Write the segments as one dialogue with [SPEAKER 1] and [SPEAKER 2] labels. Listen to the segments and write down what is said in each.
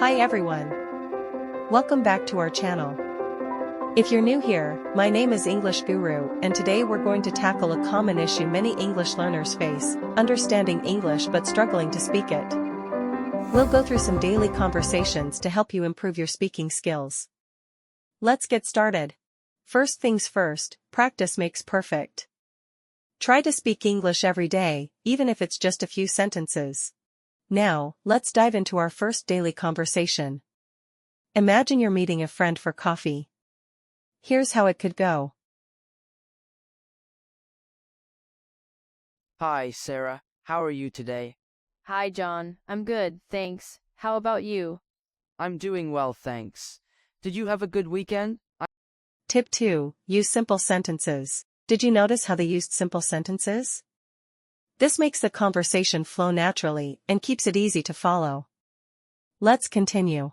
[SPEAKER 1] Hi everyone. Welcome back to our channel. If you're new here, my name is English Guru, and today we're going to tackle a common issue many English learners face: understanding English but struggling to speak it. We'll go through some daily conversations to help you improve your speaking skills. Let's get started. First things first, practice makes perfect. Try to speak English every day, even if it's just a few sentences. Now, let's dive into our first daily conversation. Imagine you're meeting a friend for coffee. Here's how it could go.
[SPEAKER 2] Hi, Sarah. How are you today?
[SPEAKER 3] Hi, John. I'm good, thanks. How about you?
[SPEAKER 2] I'm doing well, thanks. Did you have a good weekend?
[SPEAKER 1] Tip 2. Use simple sentences. Did you notice how they used simple sentences? This makes the conversation flow naturally and keeps it easy to follow. Let's continue.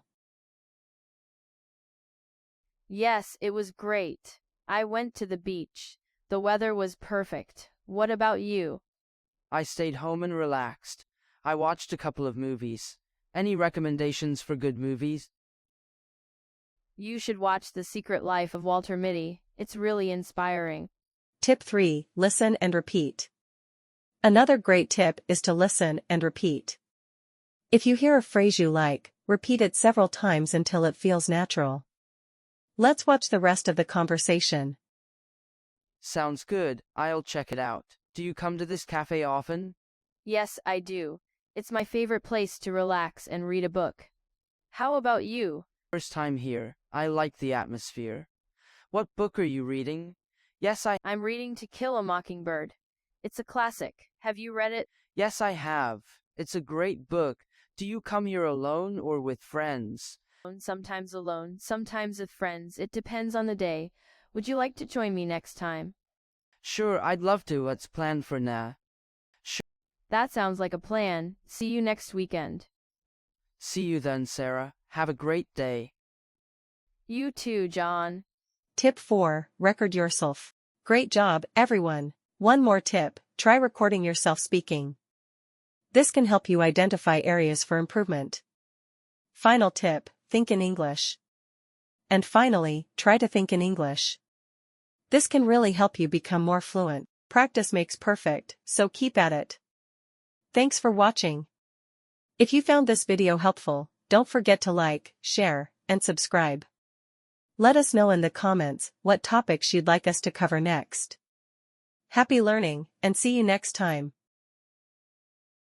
[SPEAKER 3] Yes, it was great. I went to the beach. The weather was perfect. What about you?
[SPEAKER 2] I stayed home and relaxed. I watched a couple of movies. Any recommendations for good movies?
[SPEAKER 3] You should watch The Secret Life of Walter Mitty. It's really inspiring.
[SPEAKER 1] Tip 3. Listen and repeat. Another great tip is to listen and repeat. If you hear a phrase you like, repeat it several times until it feels natural. Let's watch the rest of the conversation.
[SPEAKER 2] Sounds good. I'll check it out. Do you come to this cafe often?
[SPEAKER 3] Yes, I do. It's my favorite place to relax and read a book. How about you?
[SPEAKER 2] First time here. I like the atmosphere. What book are you reading? Yes,
[SPEAKER 3] I'm reading To Kill a Mockingbird. It's a classic. Have you read it?
[SPEAKER 2] Yes, I have. It's a great book. Do you come here alone or with friends?
[SPEAKER 3] Sometimes alone, sometimes with friends. It depends on the day. Would you like to join me next time?
[SPEAKER 2] Sure, I'd love to. Let's plan for now.
[SPEAKER 3] That sounds like a plan. See you next weekend.
[SPEAKER 2] See you then, Sarah. Have a great day.
[SPEAKER 3] You too, John.
[SPEAKER 1] Tip 4. Record yourself. Great job, everyone. One more tip: try recording yourself speaking. This can help you identify areas for improvement. Final tip: think in English. And finally, try to think in English. This can really help you become more fluent. Practice makes perfect, so keep at it. Thanks for watching. If you found this video helpful, don't forget to like, share, and subscribe. Let us know in the comments what topics you'd like us to cover next. Happy learning, and see you next time.